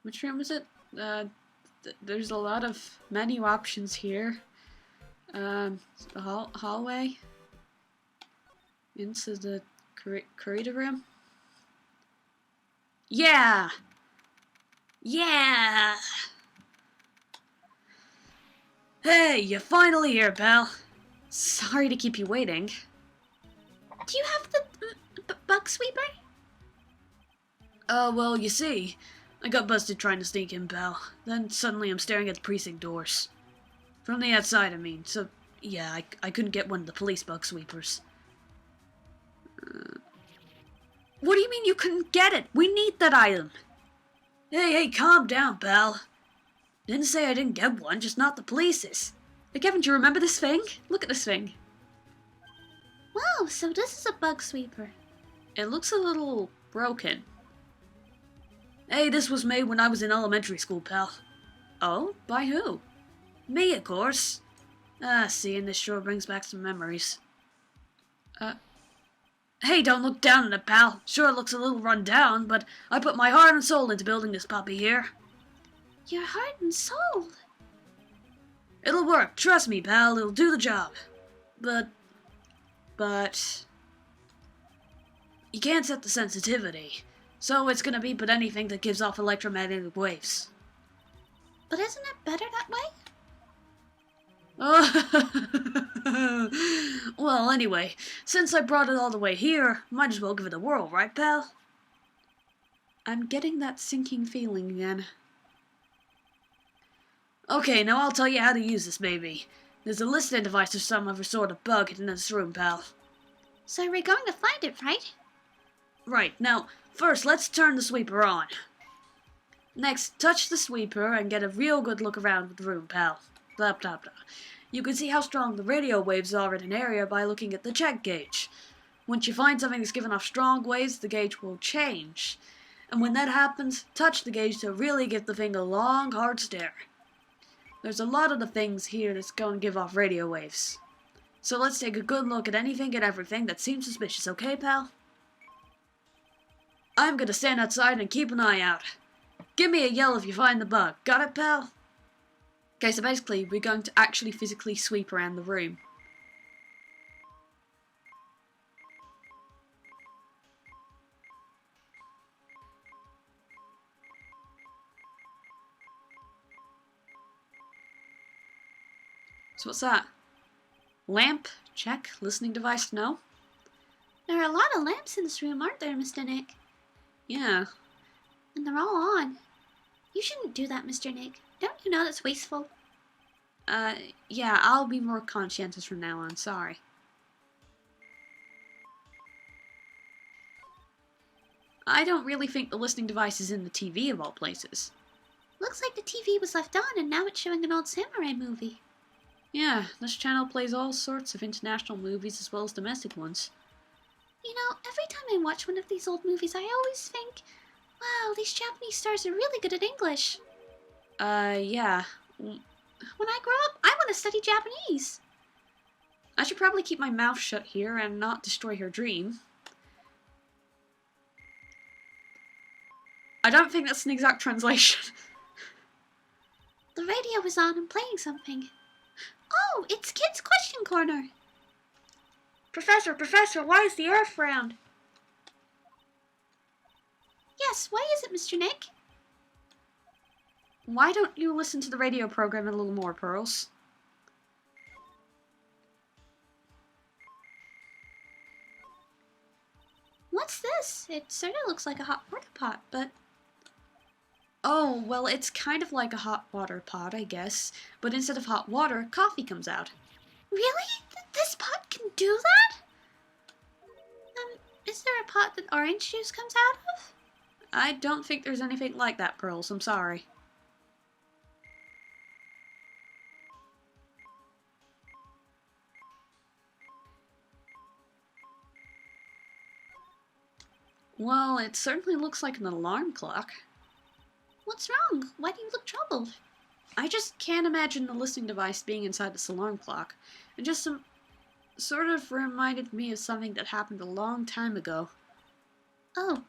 Which room is it? There's a lot of menu options here. The hallway. Into the corridor room. Yeah! Yeah! Hey, you're finally here, pal. Sorry to keep you waiting. Do you have the bug sweeper? Well, you see, I got busted trying to sneak in, pal. Then suddenly I'm staring at the precinct doors. From the outside, I mean. So, yeah, I couldn't get one of the police bug sweepers. What do you mean you couldn't get it? We need that item. Hey, calm down, pal. Didn't say I didn't get one, just not the police's. Hey, Kevin, do you remember this thing? Look at this thing. Wow, so this is a bug sweeper. It looks a little broken. Hey, this was made when I was in elementary school, pal. Oh? By who? Me, of course. Seeing this sure brings back some memories. Hey, don't look down on it, pal. Sure, it looks a little run down, but I put my heart and soul into building this puppy here. Your heart and soul. It'll work. Trust me, pal. It'll do the job. But... You can't set the sensitivity. So it's gonna beep at anything that gives off electromagnetic waves. But isn't it better that way? Well, anyway, since I brought it all the way here, might as well give it a whirl, right, pal? I'm getting that sinking feeling again. Okay, now I'll tell you how to use this baby. There's a listening device or some other sort of bug hidden in this room, pal. So we're going to find it, right? Right, now, first let's turn the sweeper on. Next, touch the sweeper and get a real good look around the room, pal. Blah, blah, blah. You can see how strong the radio waves are in an area by looking at the check gauge. Once you find something that's giving off strong waves, the gauge will change. And when that happens, touch the gauge to really give the thing a long, hard stare. There's a lot of the things here that's going to give off radio waves. So let's take a good look at anything and everything that seems suspicious, okay, pal? I'm gonna stand outside and keep an eye out. Give me a yell if you find the bug. Got it, pal? Okay, so basically, we're going to actually physically sweep around the room. So what's that? Lamp? Check. Listening device? No? There are a lot of lamps in this room, aren't there, Mr. Nick? Yeah. And they're all on. You shouldn't do that, Mr. Nick. Don't you know that's wasteful? Yeah, I'll be more conscientious from now on. Sorry. I don't really think the listening device is in the TV of all places. Looks like the TV was left on and now it's showing an old samurai movie. Yeah, this channel plays all sorts of international movies as well as domestic ones. You know, every time I watch one of these old movies, I always think, wow, these Japanese stars are really good at English. Yeah. When I grow up, I want to study Japanese. I should probably keep my mouth shut here and not destroy her dream. I don't think that's an exact translation. The radio is on and playing something. Oh, it's Kid's Question Corner. Professor, why is the Earth round? Yes, why is it, Mr. Nick? Why don't you listen to the radio program a little more, Pearls? What's this? It sort of looks like a hot water pot, but... Oh, well, it's kind of like a hot water pot, I guess. But instead of hot water, coffee comes out. Really? This pot can do that? Is there a pot that orange juice comes out of? I don't think there's anything like that, Pearls. I'm sorry. Well, it certainly looks like an alarm clock. What's wrong? Why do you look troubled? I just can't imagine the listening device being inside this alarm clock. It just sort of reminded me of something that happened a long time ago. Oh.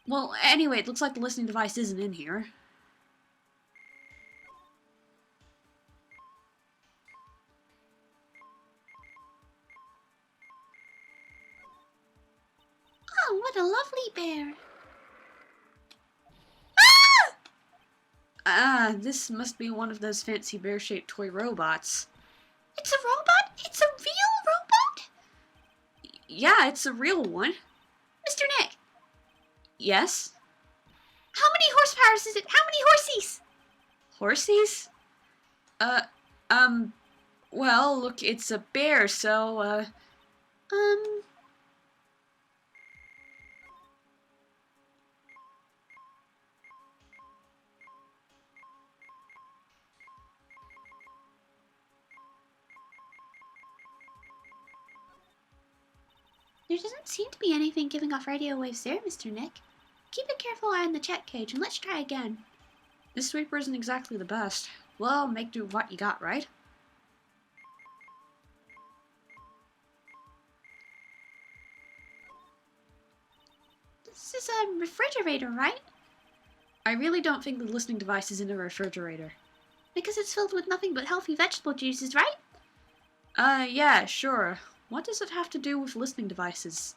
Well, anyway, it looks like the listening device isn't in here. Oh, what a lovely bear. Ah, this must be one of those fancy bear-shaped toy robots. It's a robot? It's a real robot? Yeah, it's a real one. Mr. Nick, Yes? how many horsepower is it? How many horsies? Horsies? Well, look, it's a bear, so, There doesn't seem to be anything giving off radio waves there, Mr. Nick. Keep a careful eye on the check cage and let's try again. this sweeper isn't exactly the best. Well, make do with what you got, right? This is a refrigerator, right? I really don't think the listening device is in a refrigerator. Because it's filled with nothing but healthy vegetable juices, right? Yeah, sure. What does it have to do with listening devices?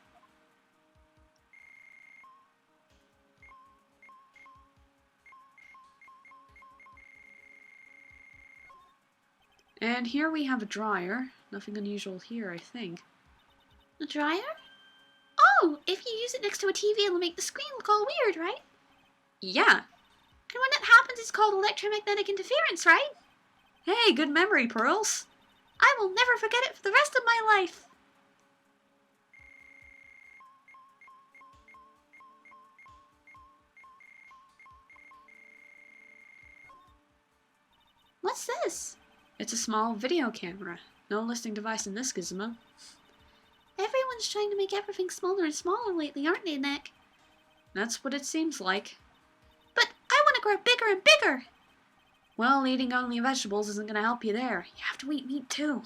And here we have a dryer. Nothing unusual here, I think. A dryer? Oh, if you use it next to a TV, it'll make the screen look all weird, right? Yeah. And when that happens, it's called electromagnetic interference, right? Hey, good memory, Pearls. I will never forget it for the rest of my life. What's this? It's a small video camera. No listening device in this gizmo. Everyone's trying to make everything smaller and smaller lately, aren't they, Nick? That's what it seems like. But I want to grow bigger and bigger. Well, eating only vegetables isn't going to help you there. You have to eat meat too,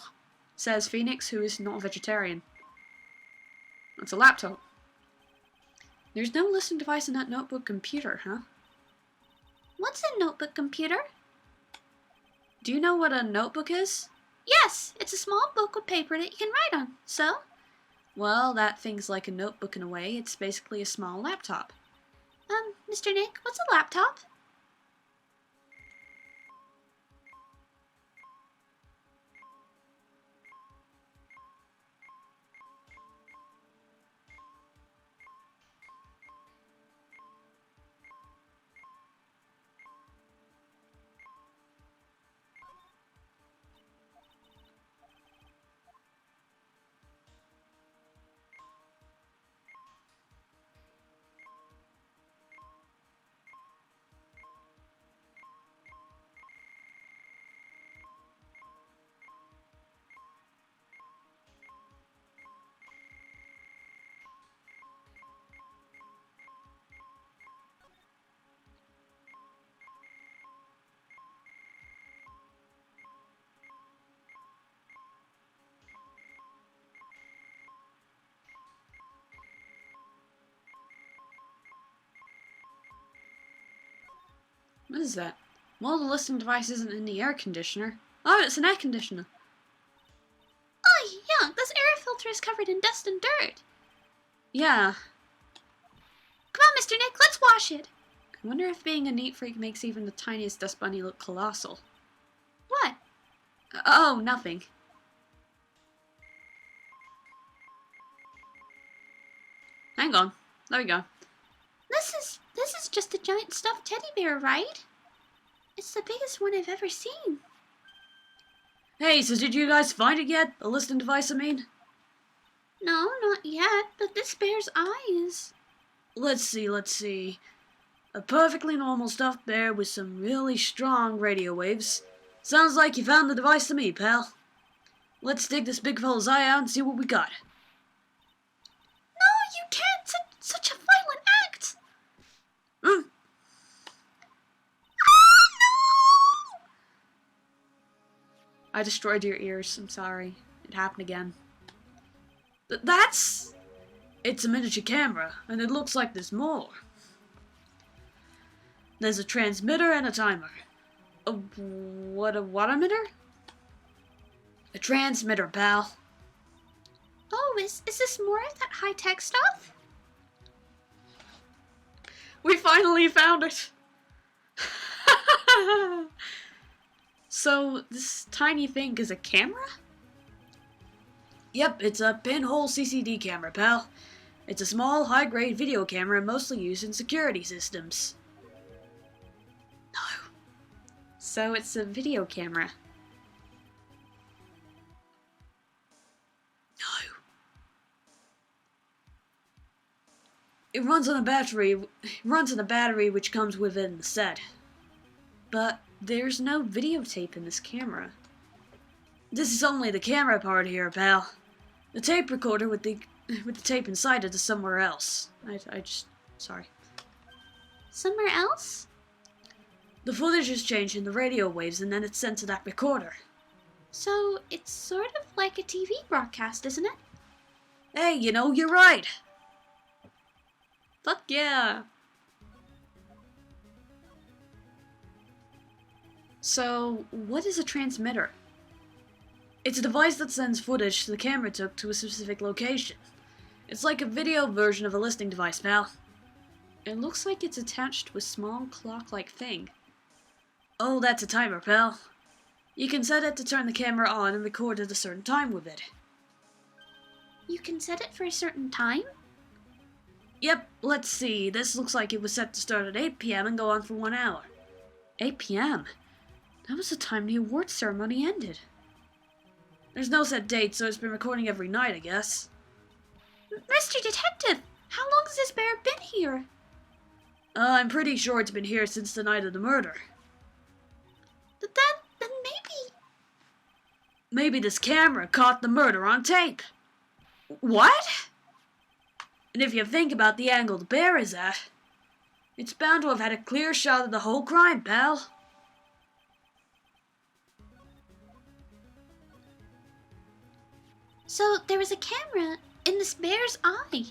says Phoenix, who is not a vegetarian. It's a laptop. There's no listening device in that notebook computer, huh? What's a notebook computer? Do you know what a notebook is? Yes, it's a small book with paper that you can write on. So? Well, that thing's like a notebook in a way. It's basically a small laptop. Mr. Nick, what's a laptop? What is that? Well, the listening device isn't in the air conditioner. Oh, it's an air conditioner. Oh, yuck, this air filter is covered in dust and dirt. Yeah. Come on, Mr. Nick, let's wash it. I wonder if being a neat freak makes even the tiniest dust bunny look colossal. What? Oh, nothing. Hang on. There we go. This is just a giant stuffed teddy bear, right? It's the biggest one I've ever seen. Hey, so did you guys find it yet? The listening device, I mean? No, not yet, but this bear's eyes. Let's see. A perfectly normal stuffed bear with some really strong radio waves. Sounds like you found the device to me, pal. Let's dig this big fella's eye out and see what we got. No, you can't! Such a violent act! Mm. Ah, no! I destroyed your ears. I'm sorry. It happened again. It's a miniature camera, and it looks like there's more. There's a transmitter and a timer. A emitter? A transmitter, pal. Oh, is this more of that high-tech stuff? We finally found it! So, this tiny thing is a camera? Yep, it's a pinhole CCD camera, pal. It's a small, high-grade video camera mostly used in security systems. No. So it's a video camera. No. It runs on a battery which comes within the set. But there's no videotape in this camera. This is only the camera part here, pal. The tape recorder with the tape inside it is somewhere else. Sorry. Somewhere else? The footage is changed in the radio waves and then it's sent to that recorder. So, it's sort of like a TV broadcast, isn't it? Hey, you're right. Fuck yeah! So, what is a transmitter? It's a device that sends footage the camera took to a specific location. It's like a video version of a listening device, pal. It looks like it's attached to a small clock-like thing. Oh, that's a timer, pal. You can set it to turn the camera on and record at a certain time with it. You can set it for a certain time? Yep, let's see. This looks like it was set to start at 8 p.m. and go on for 1 hour. 8 p.m.? That was the time the awards ceremony ended. There's no set date, so it's been recording every night, I guess. Mr. Detective, how long has this bear been here? I'm pretty sure it's been here since the night of the murder. Then maybe... Maybe this camera caught the murder on tape. What? And if you think about the angle the bear is at, it's bound to have had a clear shot of the whole crime, pal. So there was a camera in this bear's eye.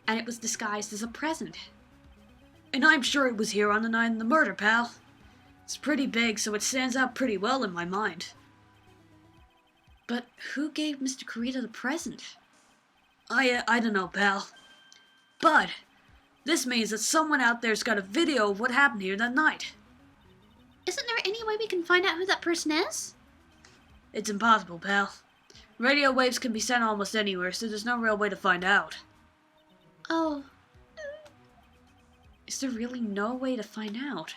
And it was disguised as a present. And I'm sure it was here on the night of the murder, pal. It's pretty big, so it stands out pretty well in my mind. But who gave Mr. Kurita the present? I don't know, pal. But this means that someone out there's got a video of what happened here that night. Isn't there any way we can find out who that person is? It's impossible, pal. Radio waves can be sent almost anywhere, so there's no real way to find out. Oh. Is there really no way to find out?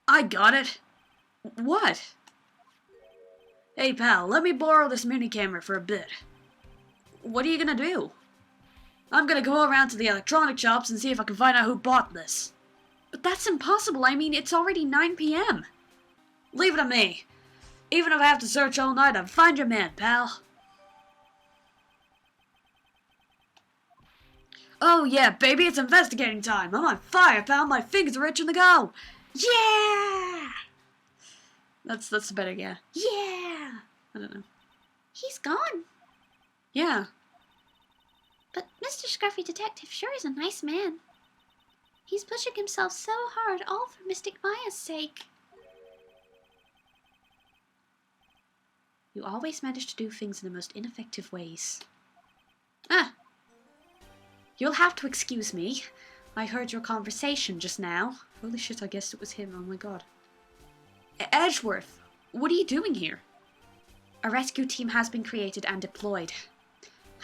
I got it. What? Hey pal, let me borrow this mini camera for a bit. What are you gonna do? I'm gonna go around to the electronic shops and see if I can find out who bought this. But that's impossible. I mean, it's already 9 p.m. Leave it to me. Even if I have to search all night, I'll find your man, pal. Oh yeah, baby, it's investigating time. I'm on fire, pal. My fingers are itching to go. Yeah! That's better, yeah. Yeah! I don't know. He's gone. Yeah. But Mr. Scruffy Detective sure is a nice man. He's pushing himself so hard, all for Mystic Maya's sake. You always manage to do things in the most ineffective ways. Ah! You'll have to excuse me. I heard your conversation just now. Holy shit, I guessed it was him. Oh my god. Edgeworth, what are you doing here? A rescue team has been created and deployed.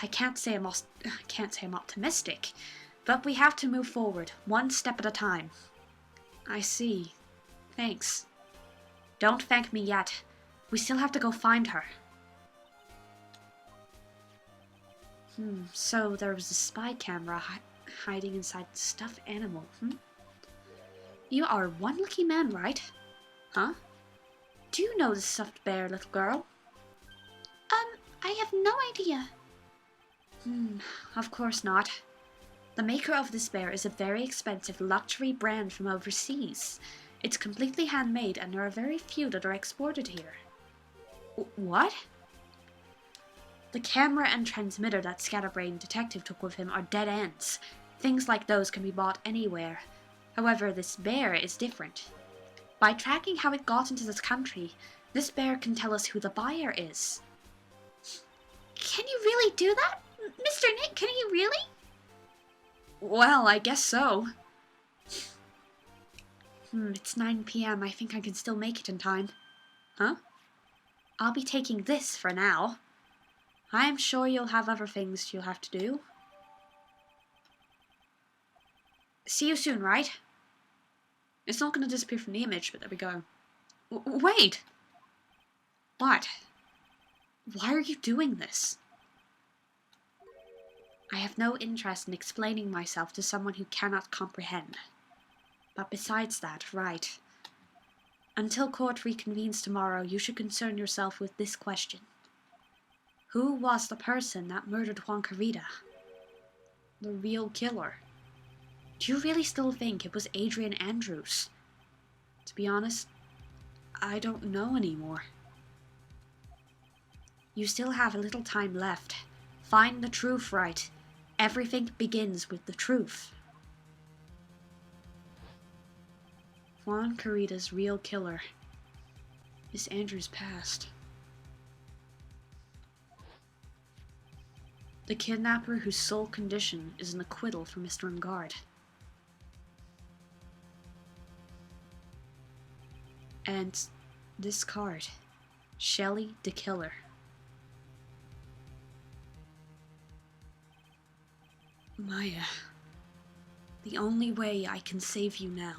I can't say I'm optimistic, but we have to move forward, one step at a time. I see. Thanks. Don't thank me yet. We still have to go find her. So there was a spy camera hiding inside the stuffed animal, You are one lucky man, right? Huh? Do you know the stuffed bear, little girl? I have no idea. Of course not. The maker of this bear is a very expensive luxury brand from overseas. It's completely handmade and there are very few that are exported here. What? The camera and transmitter that Scatterbrain Detective took with him are dead ends. Things like those can be bought anywhere. However, this bear is different. By tracking how it got into this country, this bear can tell us who the buyer is. Can you really do that? Mr. Nick, can you really? Well, I guess so. It's 9 p.m. I think I can still make it in time. Huh? I'll be taking this for now. I am sure you'll have other things you'll have to do. See you soon, right? It's not going to disappear from the image, but there we go. Wait! What? Why are you doing this? I have no interest in explaining myself to someone who cannot comprehend. But besides that, right. Until court reconvenes tomorrow, you should concern yourself with this question. Who was the person that murdered Juan Carita? The real killer? Do you really still think it was Adrian Andrews? To be honest, I don't know anymore. You still have a little time left. Find the truth, Wright. Everything begins with the truth. Juan Carita's real killer is Andrew's past. The kidnapper whose sole condition is an acquittal for Mr. Engard. And this card, Shelly De Killer. Maya, the only way I can save you now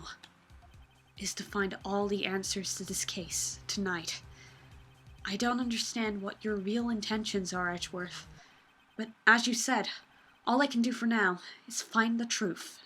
is to find all the answers to this case tonight. I don't understand what your real intentions are, Edgeworth, but as you said, all I can do for now is find the truth.